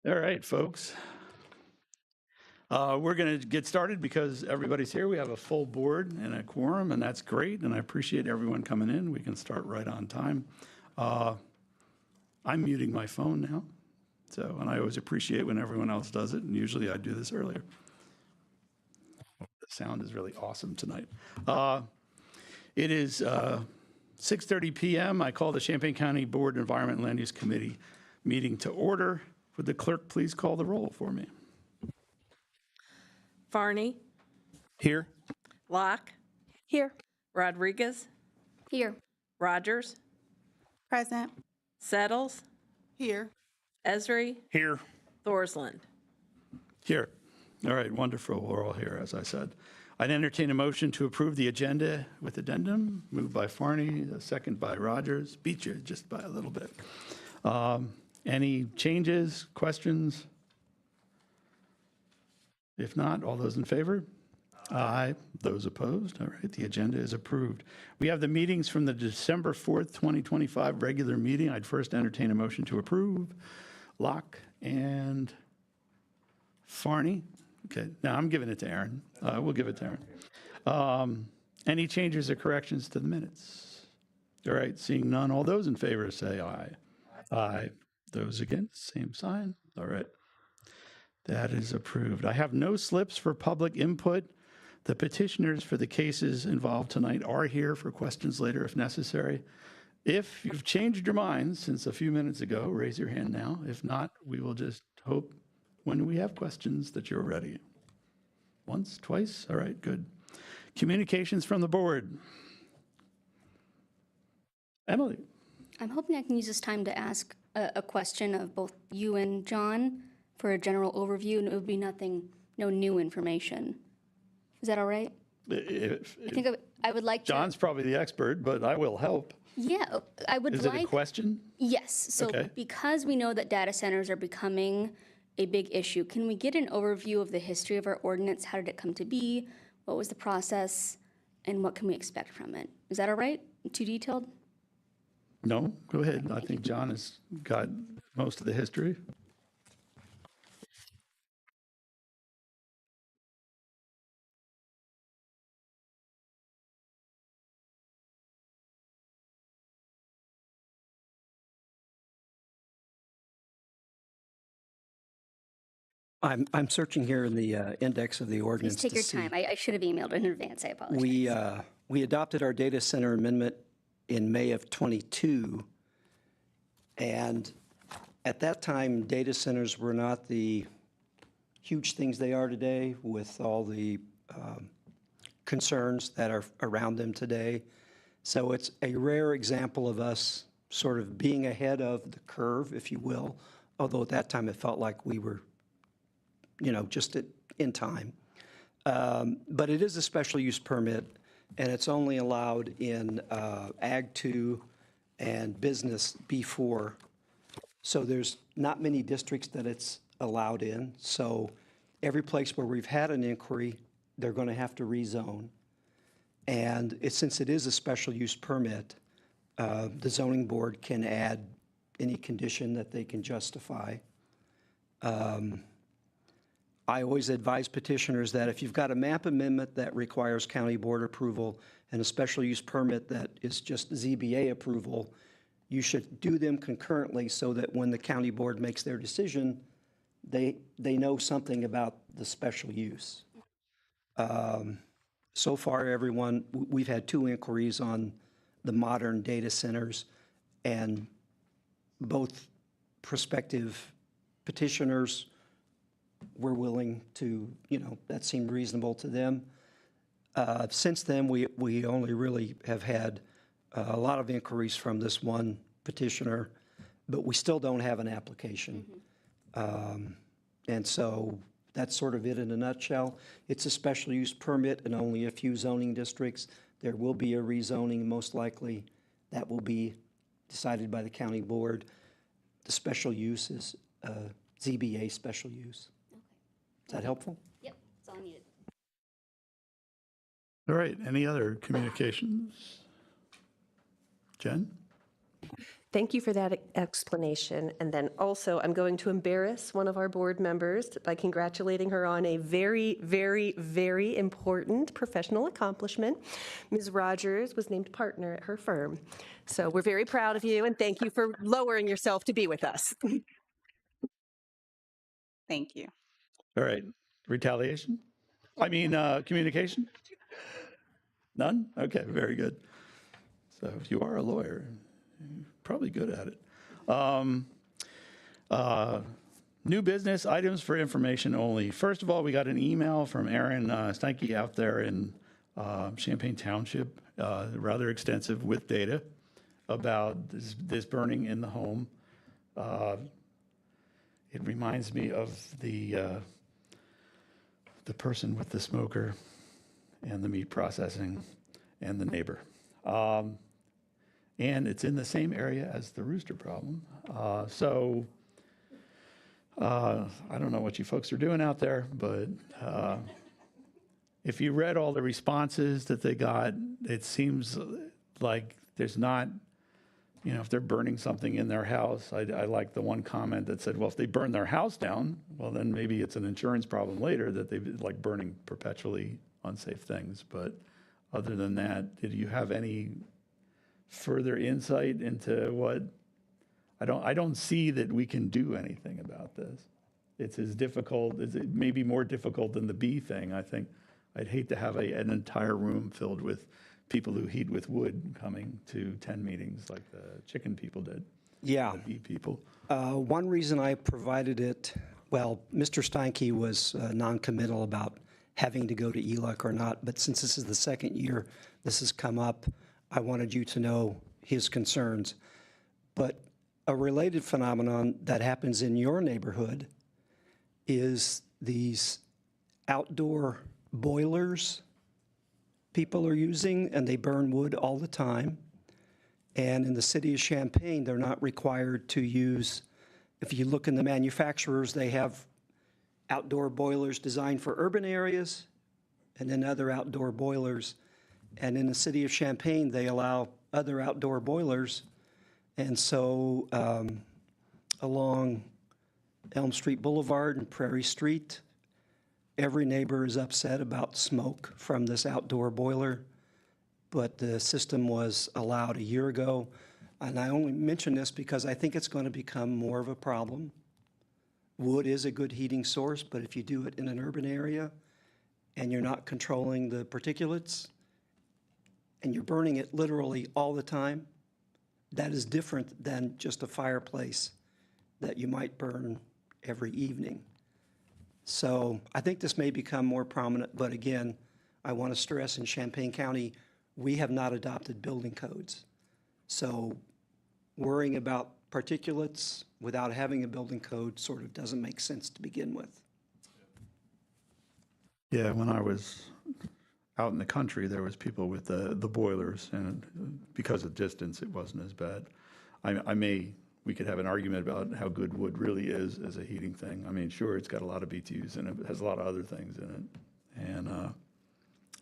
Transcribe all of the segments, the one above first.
All right, folks. We're going to get started because everybody's here. We have a full board and a quorum, and that's great. And I appreciate everyone coming in. We can start right on time. I'm muting my phone now. And I always appreciate when everyone else does it. And usually I do this earlier. The sound is really awesome tonight. It is 6:30 p.m. I call the Champaign County Board Environment and Land Use Committee meeting to order. Would the clerk please call the roll for me? Farney. Here. Locke. Here. Rodriguez. Here. Rogers. Present. Settles. Here. Esri. Here. Thorsland. Here. All right, wonderful. We're all here, as I said. I'd entertain a motion to approve the agenda with addendum. Moved by Farney, a second by Rogers. Beat you just by a little bit. Any changes, questions? If not, all those in favor? Aye. Those opposed? All right, the agenda is approved. We have the meetings from the December 4th, 2025 regular meeting. I'd first entertain a motion to approve. Locke and Farney. Okay, now I'm giving it to Aaron. We'll give it to Aaron. Any changes or corrections to the minutes? All right, seeing none, all those in favor say aye. Aye. Those against, same sign. All right. That is approved. I have no slips for public input. The petitioners for the cases involved tonight are here for questions later if necessary. If you've changed your mind since a few minutes ago, raise your hand now. If not, we will just hope when we have questions that you're ready. Once, twice? All right, good. Communications from the board. Emily. I'm hoping I can use this time to ask a question of both you and John for a general overview, and it would be no new information. Is that all right? I think I would like John's probably the expert, but I will help. Yeah, I would like... Is it a question? Yes. So because we know that data centers are becoming a big issue, can we get an overview of the history of our ordinance? How did it come to be? What was the process? And what can we expect from it? Is that all right? Too detailed? No, go ahead. I think John has got most of the history. I'm searching here in the index of the ordinance. Please take your time. I should have emailed in advance. I apologize. We adopted our data center amendment in May of 22, and at that time, data centers were not the huge things they are today with all the concerns that are around them today. So it's a rare example of us sort of being ahead of the curve, if you will, although at that time it felt like we were, just in time. But it is a special use permit, and it's only allowed in Ag 2 and Business B4. So there's not many districts that it's allowed in. So every place where we've had an inquiry, they're going to have to rezone. And since it is a special use permit, the zoning board can add any condition that they can justify. I always advise petitioners that if you've got a map amendment that requires county board approval and a special use permit that is just ZBA approval, you should do them concurrently so that when the county board makes their decision, they know something about the special use. So far, we've had 2 inquiries on the modern data centers, and both prospective petitioners were willing to, that seemed reasonable to them. Since then, we only really have had a lot of inquiries from this one petitioner, but we still don't have an application. And so that's sort of it in a nutshell. It's a special use permit in only a few zoning districts. There will be a rezoning, most likely. That will be decided by the county board. The special use is ZBA special use. Is that helpful? Yep, that's all I needed. All right, any other communications? Jen? Thank you for that explanation. And then also, I'm going to embarrass one of our board members by congratulating her on a very, very, very important professional accomplishment. Ms. Rogers was named partner at her firm. So we're very proud of you, and thank you for lowering yourself to be with us. Thank you. All right. Retaliation? Communication? None? Okay, very good. So if you are a lawyer, you're probably good at it. New business items for information only. First of all, we got an email from Aaron Steinke out there in Champaign Township, rather extensive with data about this burning in the home. It reminds me of the person with the smoker and the meat processing and the neighbor. And it's in the same area as the rooster problem. So I don't know what you folks are doing out there, but if you read all the responses that they got, it seems like there's not, if they're burning something in their house, I like the one comment that said, well, if they burn their house down, well, then maybe it's an insurance problem later that they like burning perpetually unsafe things. But other than that, did you have any further insight into what? I don't see that we can do anything about this. It's as difficult, it may be more difficult than the bee thing. I think I'd hate to have an entire room filled with people who heat with wood coming to 10 meetings like the chicken people did. Yeah. The bee people. One reason I provided it, well, Mr. Steinke was non-committal about having to go to ELUC or not, but since this is the second year this has come up, I wanted you to know his concerns. But a related phenomenon that happens in your neighborhood is these outdoor boilers people are using, and they burn wood all the time. And in the city of Champaign, they're not required to use, if you look in the manufacturers, they have outdoor boilers designed for urban areas and then other outdoor boilers. And in the city of Champaign, they allow other outdoor boilers. And so along Elm Street Boulevard and Prairie Street, every neighbor is upset about smoke from this outdoor boiler. But the system was allowed a year ago. And I only mention this because I think it's going to become more of a problem. Wood is a good heating source, but if you do it in an urban area and you're not controlling the particulates and you're burning it literally all the time, that is different than just a fireplace that you might burn every evening. So I think this may become more prominent, but again, I want to stress in Champaign County, we have not adopted building codes. So worrying about particulates without having a building code sort of doesn't make sense to begin with. Yeah, when I was out in the country, there was people with the boilers, and because of distance, it wasn't as bad. We could have an argument about how good wood really is as a heating thing. I mean, sure, it's got a lot of BTUs in it, but it has a lot of other things in it. And I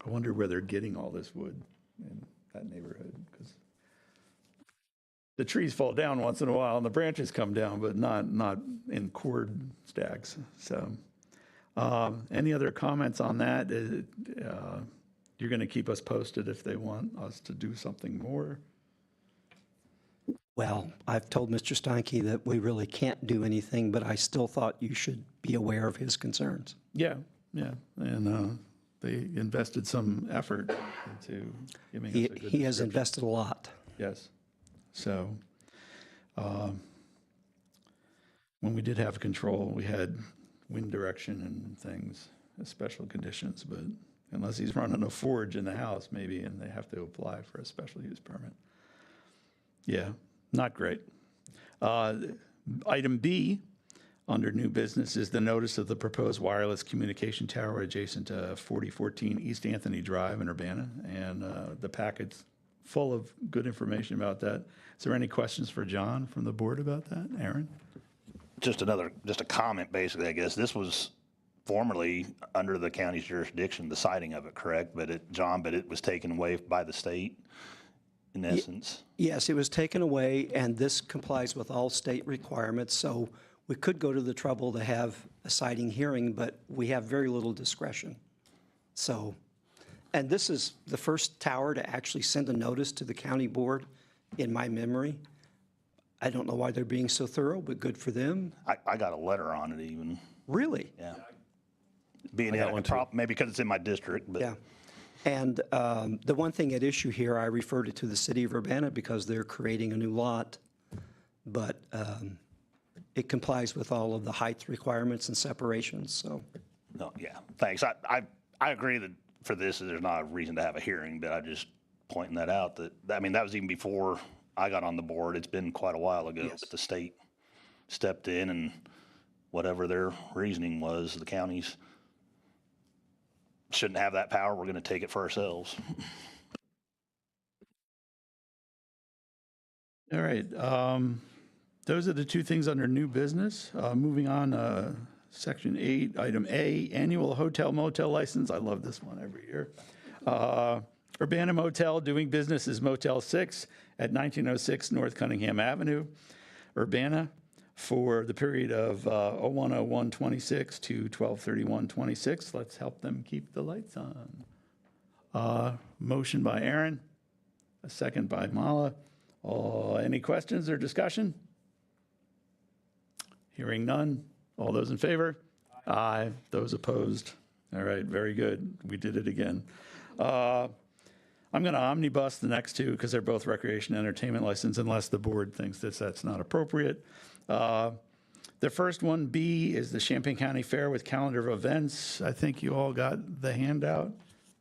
wonder where they're getting all this wood in that neighborhood, because the trees fall down once in a while and the branches come down, but not in cord stacks. So any other comments on that? You're going to keep us posted if they want us to do something more? Well, I've told Mr. Steinke that we really can't do anything, but I still thought you should be aware of his concerns. Yeah. And they invested some effort into giving us a good He has description. invested a lot. Yes. So when we did have control, we had wind direction and things, special conditions, but unless he's running a forge in the house, maybe, and they have to apply for a special use permit. Yeah, not great. Item B under new business is the notice of the proposed wireless communication tower adjacent to 4014 East Anthony Drive in Urbana, and the packet's full of good information about that. Is there any questions for John from the board about that? Aaron? Just a comment, basically, I guess. This was formerly under the county's jurisdiction, the siting of it, correct? But it was taken away by the state. in essence. Yes, it was taken away, and this complies with all state requirements, so we could go to the trouble to have a citing hearing, but we have very little discretion. So, and this is the first tower to actually send a notice to the county board in my memory. I don't know why they're being so thorough, but good for them. I got a letter on it even, Really? yeah. Being a problem, maybe because it's in my district, but. Yeah. And the one thing at issue here, I referred it to the city of Urbana because they're creating a new lot, but it complies with all of the height requirements and separations, so. No, yeah, thanks. I agree that for this, there's not a reason to have a hearing, but I'm just pointing that out I mean, that was even before I got on the board. It's been quite a while ago that the state stepped in and whatever their reasoning was, the counties shouldn't have that power. We're going to take it for ourselves. All right. Those are the two things under new business. Moving on, Section 8, Item A, Annual Hotel Motel License. I love this one every year. Urbana Motel doing business as Motel 6 at 1906 North Cunningham Avenue, Urbana, for the period of 01/01/26 to 12/31/26. Let's help them keep the lights on. Motion by Aaron, a second by Mala. Any questions or discussion? Hearing none. All those in favor? Aye. Those opposed? All right, very good. We did it again. I'm going to omnibus the next two because they're both recreation entertainment license unless the board thinks that that's not appropriate. The first one, B, is the Champaign County Fair with calendar of events. I think you all got the handout,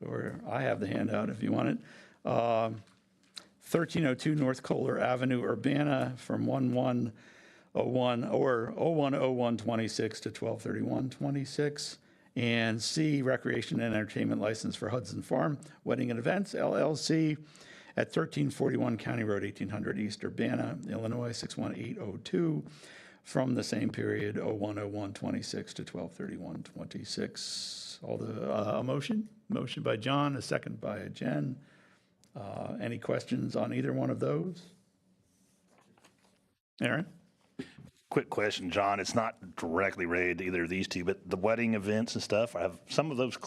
or I have the handout if you want it. 1302 North Kohler Avenue, Urbana, from 1/1/01 or 01/01/26 to 12/31/26. And C, Recreation and Entertainment License for Hudson Farm Wedding and Events, LLC, at 1341 County Road, 1800 East, Urbana, Illinois, 61802, from the same period, 01/01/26 to 12/31/26. A motion? Motion by John, a second by Jen. Any questions on either one of those? Aaron? Quick question, John. It's not directly related to either of these two, but the wedding events and stuff, I have some of those,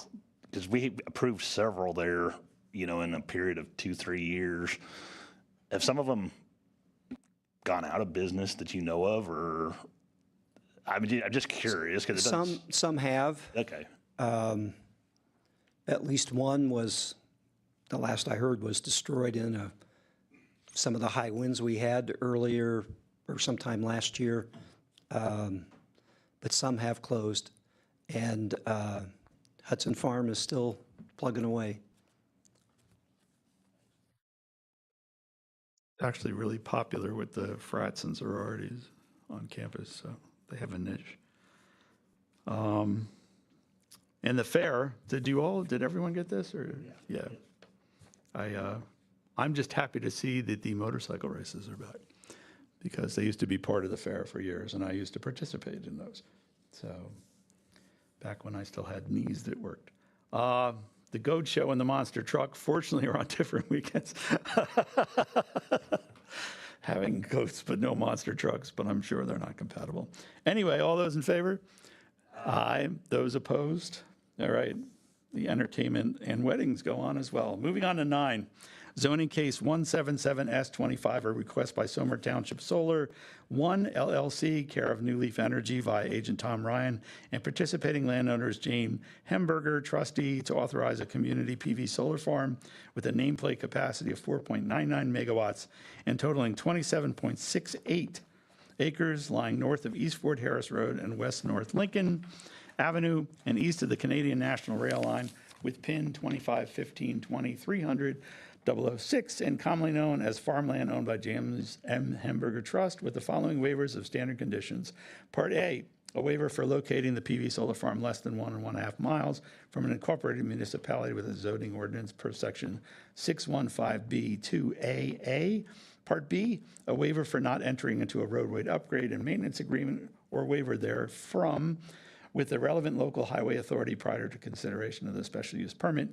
because we approved several there, in a period of 2-3 years. Have some of them gone out of business that you know of, or, I'm just curious, because it doesn't. Some have. Okay. At least one was, the last I heard, was destroyed in some of the high winds we had earlier or sometime last year. But some have closed, and Hudson Farm is still plugging away. Actually really popular with the frats and sororities on campus, so they have a niche. And the fair, did everyone get this, or? Yeah. I'm just happy to see that the motorcycle races are back, because they used to be part of the fair for years, and I used to participate in those. So, back when I still had knees that worked. The goat show and the monster truck, fortunately, are on different weekends. Having goats but no monster trucks, but I'm sure they're not compatible. Anyway, all those in favor? Aye. Those opposed? All right. The entertainment and weddings go on as well. Moving on to 9. Zoning case 177S25, a request by Somer Township Solar 1 LLC, care of New Leaf Energy via agent Tom Ryan, and participating landowners Jane Hemberger, trustee, to authorize a community PV solar farm with a nameplate capacity of 4.99 megawatts and totaling 27.68 acres, lying north of East Fort Harris Road and west North Lincoln Avenue and east of the Canadian National Rail Line, with PIN 2515203006 and commonly known as farmland owned by James M. Hemberger Trust, with the following waivers of standard conditions. Part A, a waiver for locating the PV solar farm less than 1.5 miles from an incorporated municipality with a zoning ordinance per section 615B2AA. Part B, a waiver for not entering into a roadway upgrade and maintenance agreement or waiver therefrom with the relevant local highway authority prior to consideration of the special use permit.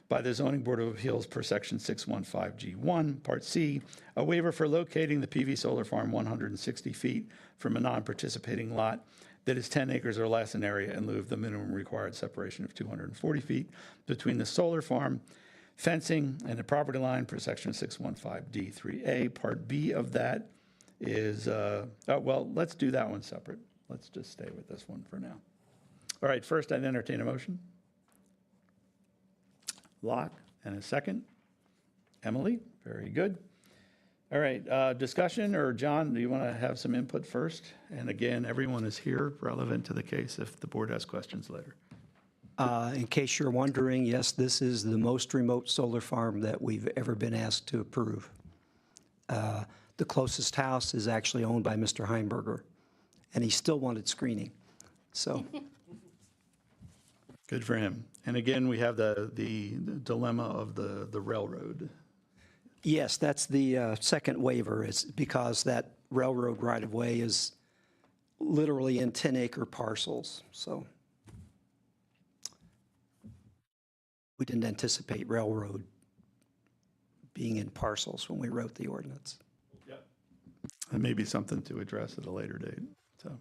by the Zoning Board of Appeals per Section 615G1, Part C, a waiver for locating the PV solar farm 160 feet from a non-participating lot that is 10 acres or less in area in lieu of the minimum required separation of 240 feet between the solar farm, fencing, and the property line per Section 615D3A. Part B of that is, well, let's do that one separate. Let's just stay with this one for now. All right, first I'd entertain a motion. Locke, and a second. Emily, very good. All right, discussion, or John, do you want to have some input first? And again, everyone is here relevant to the case if the board has questions later. In case you're wondering, yes, this is the most remote solar farm that we've ever been asked to approve. The closest house is actually owned by Mr. Heimberger, and he still wanted screening. So Good for him. And again, we have the dilemma of the railroad. yes, that's the second waiver, is because that railroad right-of-way is literally in 10-acre parcels. So we didn't anticipate railroad being in parcels when we wrote the ordinance. That may be something to address at a later date. So,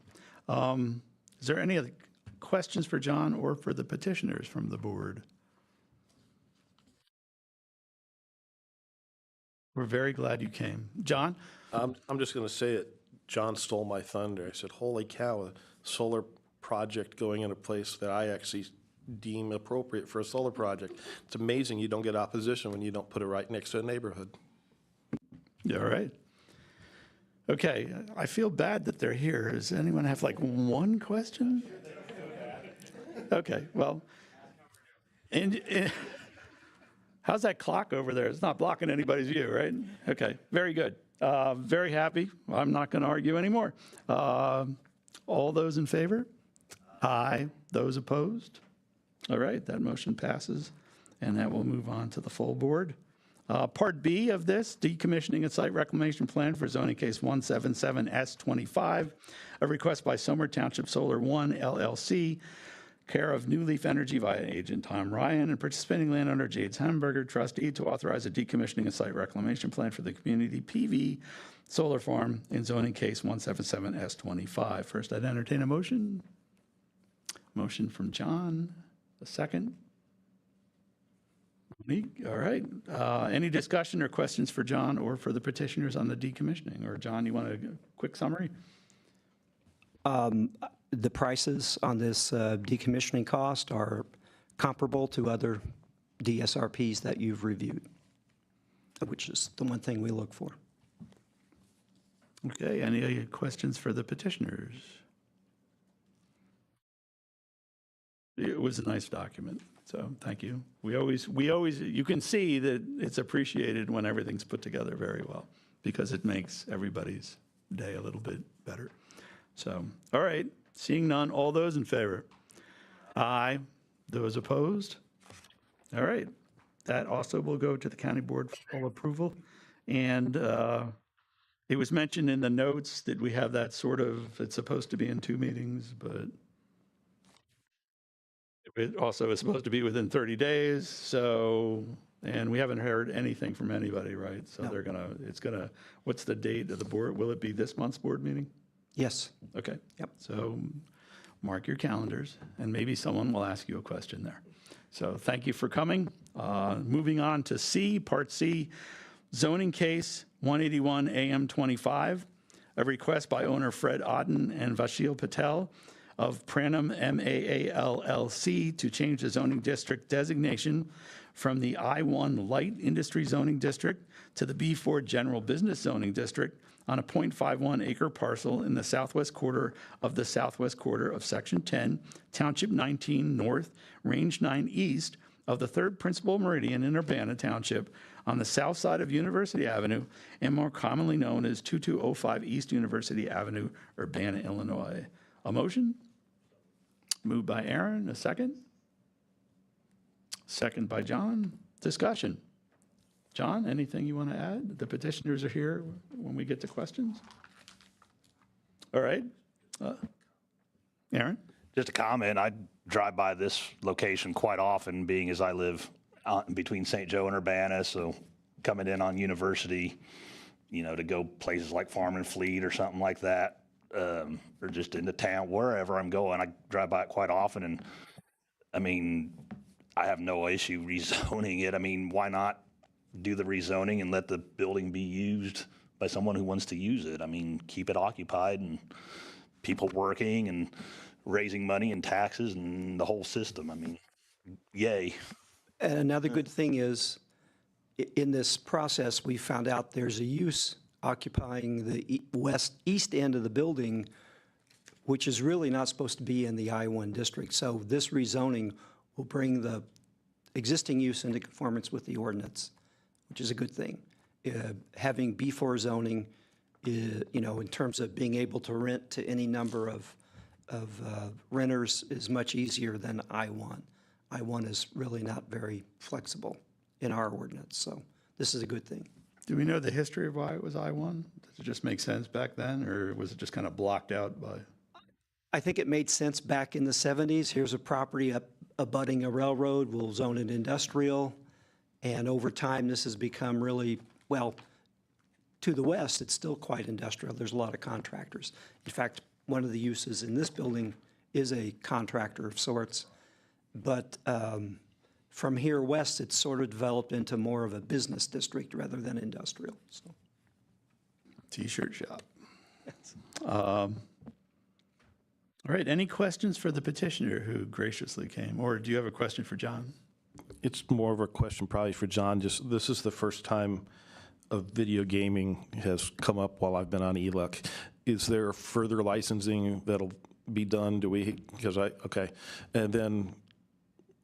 is there any other questions for John or for the petitioners from the board? We're very glad you came. John? I'm just going to say it. John stole my thunder. I said, holy cow, a solar project going in a place that I actually deem appropriate for a solar project. It's amazing you don't get opposition when you don't put it right next to a neighborhood. Yeah, all right. Okay, I feel bad that they're here. Does anyone have like one question? Okay, well, and how's that clock over there? It's not blocking anybody's view, right? Okay, very good. Very happy. I'm not going to argue anymore. All those in favor? Aye. Those opposed? All right, that motion passes, and that will move on to the full board. Part B of this, decommissioning a site reclamation plan for zoning case 177S25, a request by Somer Township Solar 1 LLC, care of New Leaf Energy via agent Tom Ryan and participating landowner Jades Hamburger, trustee, to authorize a decommissioning and site reclamation plan for the community PV solar farm in zoning case 177S25. First, I'd entertain a motion. Motion from John, a second. Monique, all right. Any discussion or questions for John or for the petitioners on the decommissioning? Or John, you want a quick summary? The prices on this decommissioning cost are comparable to other DSRPs that you've reviewed, which is the one thing we look for. Okay, any questions for the petitioners? It was a nice document, so thank you. We always, you can see that it's appreciated when everything's put together very well because it makes everybody's day a little bit better. So, all right, seeing none, all those in favor? Aye. Those opposed? All right, that also will go to the county board for full approval. And it was mentioned in the notes that we have that sort of, it's supposed to be in 2 meetings, but it also is supposed to be within 30 days, so, and we haven't heard anything from anybody, right? So they're gonna, what's the date of the board? Will it be this month's board meeting? Yes. Okay. Yep. So mark your calendars, and maybe someone will ask you a question there. So thank you for coming. Moving on to C, Part C, zoning case 181 AM 25, a request by owner Fred Otten and Vashil Patel of Pranam MAA LLC to change the zoning district designation from the I-1 Light Industry Zoning District to the B4 General Business Zoning District on a .51 acre parcel in the southwest quarter of the southwest quarter of Section 10, Township 19 North, Range 9 East of the 3rd Principal Meridian in Urbana Township on the south side of University Avenue and more commonly known as 2205 East University Avenue, Urbana, Illinois. A motion? Moved by Aaron, a second? Second by John. Discussion. John, anything you want to add? The petitioners are here when we get to questions. All right. Aaron? Just a comment, I drive by this location quite often, being as I live between St. Joe and Urbana, so coming in on University, you know, to go places like Farm and Fleet or something like that, or just into town, wherever I'm going. I drive by it quite often, and I mean, I have no issue rezoning it. I mean, why not do the rezoning and let the building be used by someone who wants to use it? I mean, keep it occupied and people working and raising money and taxes and the whole system. I mean, yay. And another good thing is, in this process, we found out there's a use occupying the east end of the building, which is really not supposed to be in the I-1 district. So this rezoning will bring the existing use into conformance with the ordinance, which is a good thing. Having B4 zoning, you know, in terms of being able to rent to any number of renters is much easier than I-1. I-1 is really not very flexible in our ordinance, so this is a good thing. Do we know the history of why it was I-1? Does it just make sense back then, or was it just kind of blocked out by? I think it made sense back in the 70s. Here's a property abutting a railroad, we'll zone it industrial, and over time, this has become really, well, to the west, it's still quite industrial. There's a lot of contractors. In fact, one of the uses in this building is a contractor of sorts, but from here west, it's sort of developed into more of a business district rather than industrial. So, T-shirt shop. All right, any questions for the petitioner who graciously came? Or do you have a question for John? It's more of a question probably for John. Just, this is the first time of video gaming has come up while I've been on ELUC. Is there further licensing that'll be done? Do we, because okay. And then,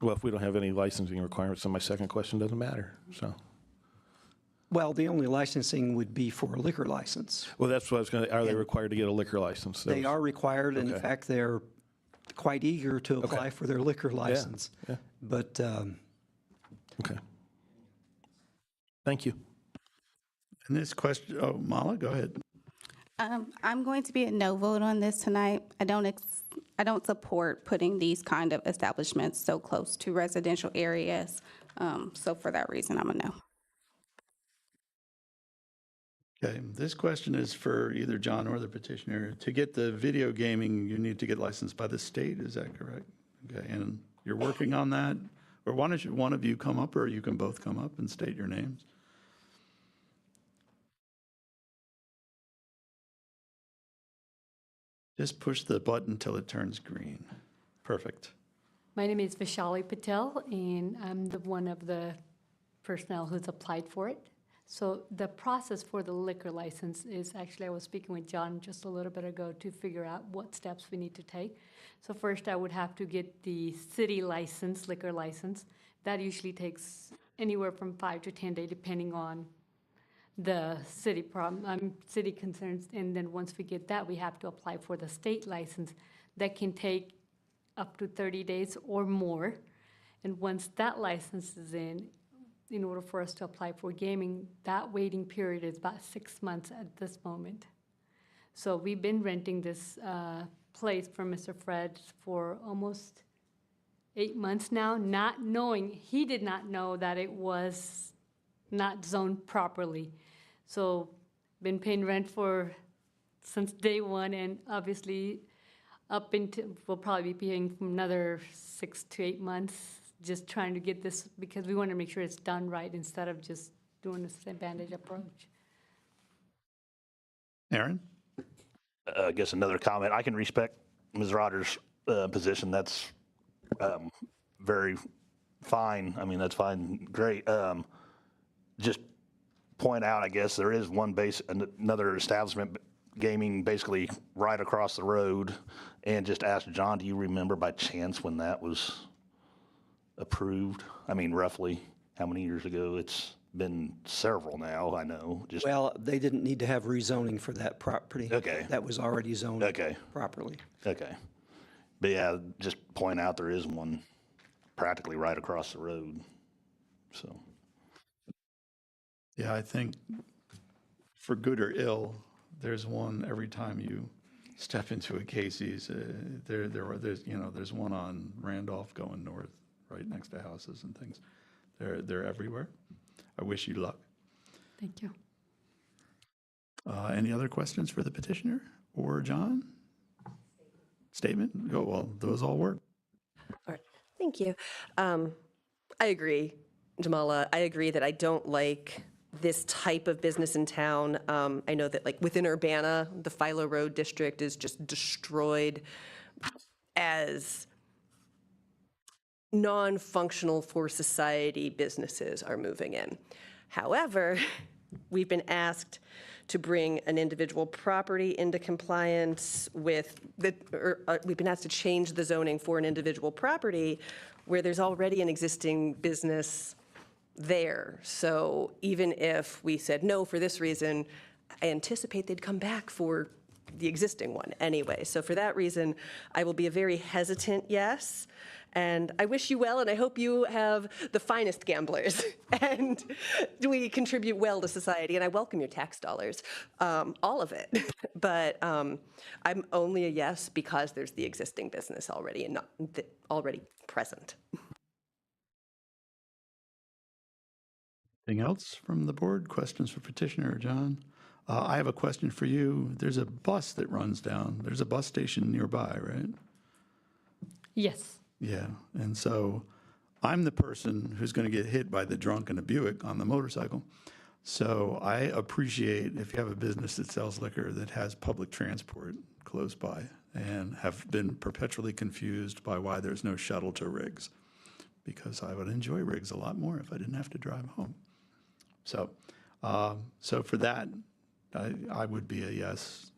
well, if we don't have any licensing requirements, then my second question doesn't matter, so. well, the only licensing would be for a liquor license. Well, that's what I was going to, are they required to get a liquor license? They are required, and in Okay. fact, they're quite eager to apply for their liquor license. yeah. But Okay. Thank you. And this question, oh, Mala, go ahead. I'm going to be a no vote on this tonight. I don't support putting these kind of establishments so close to residential areas. So for that reason, I'm a no. Okay, this question is for either John or the petitioner. To get the video gaming, you need to get licensed by the state, is that correct? Okay, and you're working on that? Or why don't one of you come up, or you can both come up and state your names? Just push the button till it turns green. Perfect. My name is Vishali Patel, and I'm one of the personnel who's applied for it. So the process for the liquor license is actually, I was speaking with John just a little bit ago to figure out what steps we need to take. So first, I would have to get the city license, liquor license. That usually takes anywhere from 5 to 10 days, depending on the city concerns. And then once we get that, we have to apply for the state license. That can take up to 30 days or more. And once that license is in order for us to apply for gaming, that waiting period is about 6 months at this moment. So we've been renting this place from Mr. Fred for almost 8 months now, not knowing, he did not know that it was not zoned properly. So been paying rent since day one, and obviously up into, we'll probably be paying for another 6 to 8 months, just trying to get this, because we want to make sure it's done right instead of just doing this bandage approach. Aaron? I guess another comment. I can respect Ms. Rogers' position. That's very fine. I mean, that's fine, great. Just point out, I guess, there is another establishment gaming basically right across the road. And just ask John, do you remember by chance when that was approved? I mean, roughly how many years ago? It's been several now, I know. Just well, they didn't need to have rezoning for that property. Okay. That was already zoned Okay. properly. Okay. But yeah, just point out there is one practically right across the road. So. Yeah, I think for good or ill, there's one every time you step into a Casey's. There's one on Randolph going north, right next to houses and things. They're everywhere. I wish you luck. Thank you. Any other questions for the petitioner or John? Statement? Oh, well, those all work. All right, thank you. I agree, Jamala. I agree that I don't like this type of business in town. I know that like within Urbana, the Philo Road district is just destroyed as non-functional for society businesses are moving in. However, we've been asked to bring an individual property into compliance with we've been asked to change the zoning for an individual property where there's already an existing business there. So even if we said no for this reason, I anticipate they'd come back for the existing one anyway. So for that reason, I will be a very hesitant yes. And I wish you well, and I hope you have the finest gamblers, and we contribute well to society, and I welcome your tax dollars, all of it. But I'm only a yes because there's the existing business already and not already present. Anything else from the board? Questions for petitioner or John? I have a question for you. There's a bus that runs down. There's a bus station nearby, right? Yes. Yeah, and so I'm the person who's going to get hit by the drunk in a Buick on the motorcycle. So I appreciate if you have a business that sells liquor that has public transport close by, and have been perpetually confused by why there's no shuttle to Riggs, because I would enjoy Riggs a lot more if I didn't have to drive home. So, so for that, I would be a yes.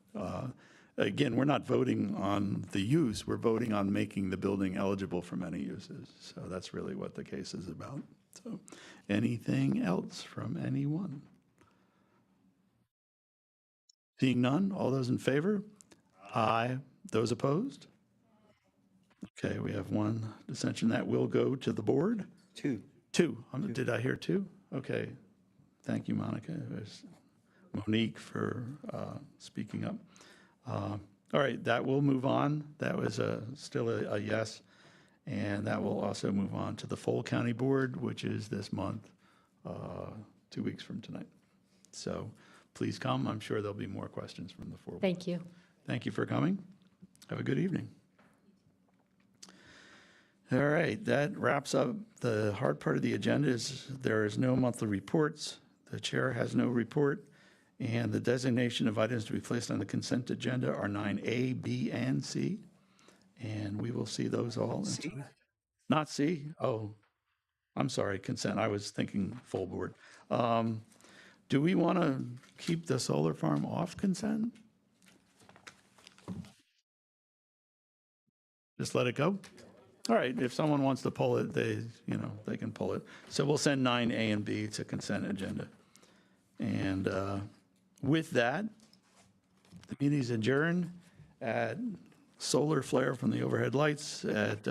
Again, we're not voting on the use, we're voting on making the building eligible for many uses. So that's really what the case is about. So anything else from anyone? Seeing none, all those in favor? Aye. Those opposed? Okay, we have one dissension. That will go to the board. Two. Two. Did I hear two? Okay. Thank you, Monica. It was Monique for speaking up. All right, that will move on. That was still a yes. And that will also move on to the full county board, which is this month, 2 weeks from tonight. So please come. I'm sure there'll be more questions from the full board. Thank you. Thank you for coming. Have a good evening. All right, that wraps up the hard part of the agenda. There is no monthly reports. The chair has no report. And the designation of items to be placed on the consent agenda are 9A, B, and C. And we will see those all. C. Not C? Oh, I'm sorry, consent. I was thinking full board. Do we want to keep the solar farm off consent? Just let it go? All right, if someone wants to pull it, they can pull it. So we'll send 9A and B to consent agenda. And with that, the meeting is adjourned at solar flare from the overhead lights at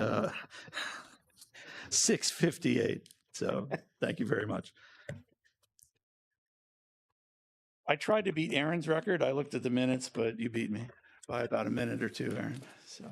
6:58. So thank you very much. I tried to beat Aaron's record. I looked at the minutes, but you beat me by about a minute or two, Aaron. So.